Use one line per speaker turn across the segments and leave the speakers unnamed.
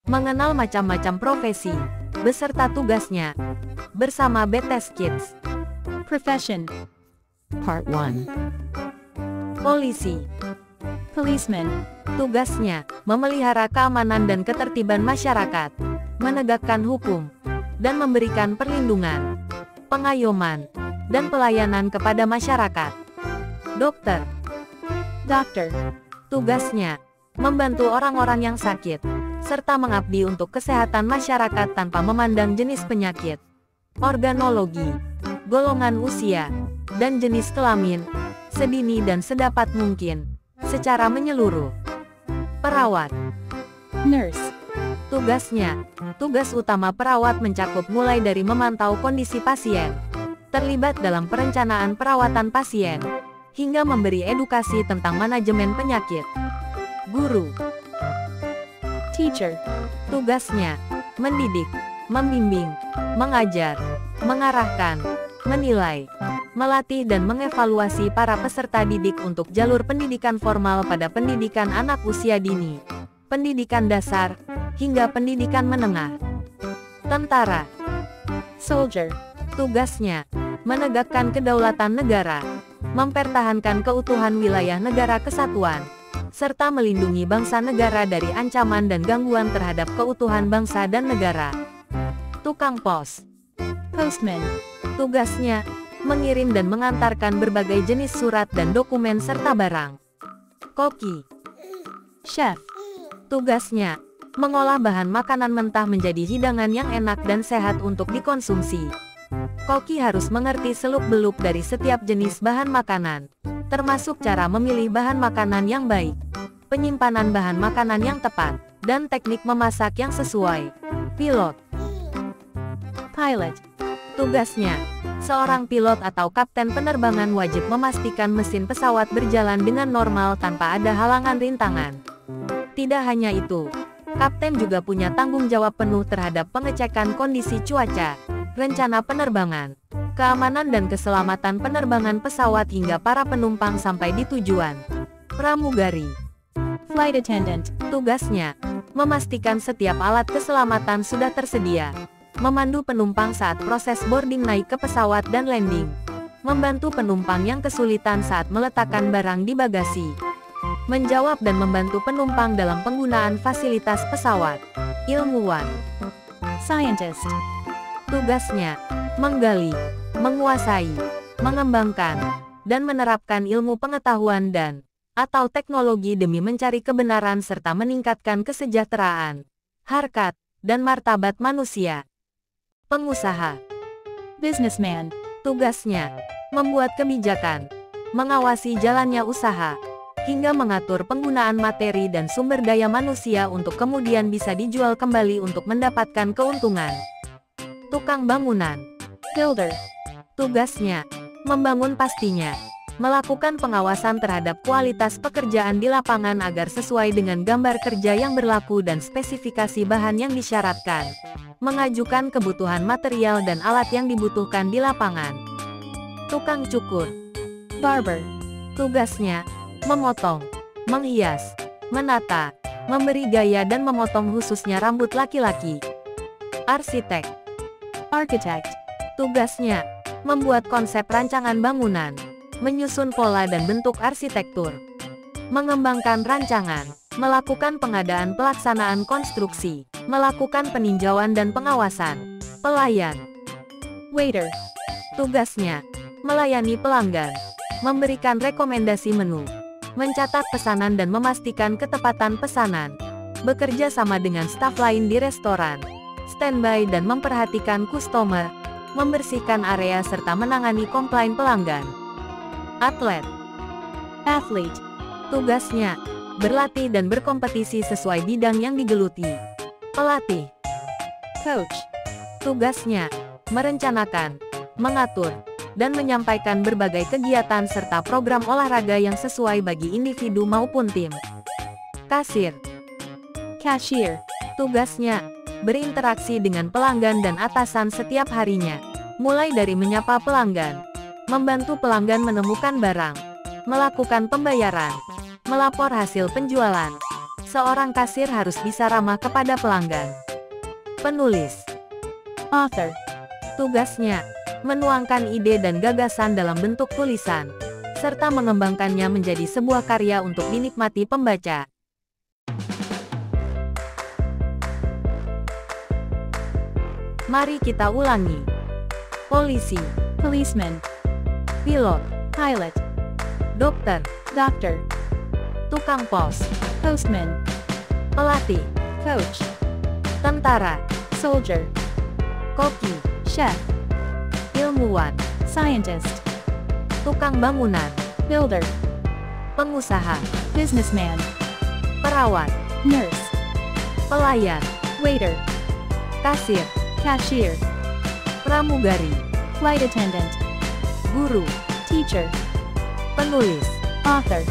mengenal macam-macam profesi, beserta tugasnya, bersama BTS Kids.
Profession.
Part 1.
Polisi.
Policeman.
Tugasnya, memelihara keamanan dan ketertiban masyarakat, menegakkan hukum, dan memberikan perlindungan, pengayoman, dan pelayanan kepada masyarakat. Dokter.
Doctor.
Tugasnya, membantu orang-orang yang sakit, serta mengabdi untuk kesehatan masyarakat tanpa memandang jenis penyakit. Organologi, golongan usia, dan jenis kelamin, sedini dan sedapat mungkin, secara menyeluruh. Perawat.
Nurse.
Tugasnya, tugas utama perawat mencakup mulai dari memantau kondisi pasien, terlibat dalam perencanaan perawatan pasien, hingga memberi edukasi tentang manajemen penyakit. Guru.
Teacher.
Tugasnya, mendidik, membimbing, mengajar, mengarahkan, menilai, melatih dan mengevaluasi para peserta didik untuk jalur pendidikan formal pada pendidikan anak usia dini, pendidikan dasar, hingga pendidikan menengah. Tentara.
Soldier.
Tugasnya, menegakkan kedaulatan negara, mempertahankan keutuhan wilayah negara kesatuan, serta melindungi bangsa negara dari ancaman dan gangguan terhadap keutuhan bangsa dan negara. Tukang pos.
Postman.
Tugasnya, mengirim dan mengantarkan berbagai jenis surat dan dokumen serta barang. Koki.
Chef.
Tugasnya, mengolah bahan makanan mentah menjadi hidangan yang enak dan sehat untuk dikonsumsi. Koki harus mengerti seluk-beluk dari setiap jenis bahan makanan, termasuk cara memilih bahan makanan yang baik, penyimpanan bahan makanan yang tepat, dan teknik memasak yang sesuai. Pilot.
Pilot.
Tugasnya, seorang pilot atau kapten penerbangan wajib memastikan mesin pesawat berjalan dengan normal tanpa ada halangan rintangan. Tidak hanya itu, kapten juga punya tanggung jawab penuh terhadap pengecekan kondisi cuaca, rencana penerbangan, keamanan dan keselamatan penerbangan pesawat hingga para penumpang sampai di tujuan. Pramugari.
Flight attendant.
Tugasnya, memastikan setiap alat keselamatan sudah tersedia, memandu penumpang saat proses boarding naik ke pesawat dan landing, membantu penumpang yang kesulitan saat meletakkan barang di bagasi, menjawab dan membantu penumpang dalam penggunaan fasilitas pesawat. Ilmuwan.
Scientist.
Tugasnya, menggali, menguasai, mengembangkan, dan menerapkan ilmu pengetahuan atau teknologi demi mencari kebenaran serta meningkatkan kesejahteraan, harkat, dan martabat manusia. Pengusaha.
Businessman.
Tugasnya, membuat kebijakan, mengawasi jalannya usaha, hingga mengatur penggunaan materi dan sumber daya manusia untuk kemudian bisa dijual kembali untuk mendapatkan keuntungan. Tukang bangunan.
Builder.
Tugasnya, membangun pastinya, melakukan pengawasan terhadap kualitas pekerjaan di lapangan agar sesuai dengan gambar kerja yang berlaku dan spesifikasi bahan yang disyaratkan, mengajukan kebutuhan material dan alat yang dibutuhkan di lapangan. Tukang cukur.
Barber.
Tugasnya, memotong, menghias, menata, memberi gaya dan memotong khususnya rambut laki-laki. Arsitek.
Architect.
Tugasnya, membuat konsep rancangan bangunan, menyusun pola dan bentuk arsitektur, mengembangkan rancangan, melakukan pengadaan pelaksanaan konstruksi, melakukan peninjauan dan pengawasan. Pelayan.
Waiter.
Tugasnya, melayani pelanggan, memberikan rekomendasi menu, mencatat pesanan dan memastikan ketepatan pesanan, bekerja sama dengan staf lain di restoran, standby dan memperhatikan customer, membersihkan area serta menangani komplain pelanggan. Atlet.
Athlete.
Tugasnya, berlatih dan berkompetisi sesuai bidang yang digeluti. Pelatih.
Coach.
Tugasnya, merencanakan, mengatur, dan menyampaikan berbagai kegiatan serta program olahraga yang sesuai bagi individu maupun tim. Kasir.
Cashier.
Tugasnya, berinteraksi dengan pelanggan dan atasan setiap harinya, mulai dari menyapa pelanggan, membantu pelanggan menemukan barang, melakukan pembayaran, melapor hasil penjualan, Seorang kasir harus bisa ramah kepada pelanggan. Penulis.
Author.
Tugasnya, menuangkan ide dan gagasan dalam bentuk tulisan, serta mengembangkannya menjadi sebuah karya untuk dinikmati pembaca. Mari kita ulangi. Polisi,
Policeman.
pilot,
Pilot.
dokter,
Doctor.
tukang pos,
Postman.
pelatih,
Coach.
tentara,
Soldier.
koki,
Chef.
ilmuwan,
Scientist.
tukang bangunan,
Builder.
pengusaha,
Businessman.
perawat,
Nurse.
pelayan,
Waiter.
kasir,
Cashier.
pramugari,
Flight attendant.
guru,
Teacher.
penulis,
Author.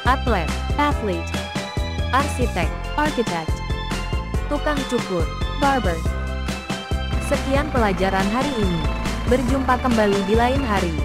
atlet,
Athlete.
arsitek,
Architect.
tukang cukur.
Barber.
Sekian pelajaran hari ini. Berjumpa kembali di lain hari.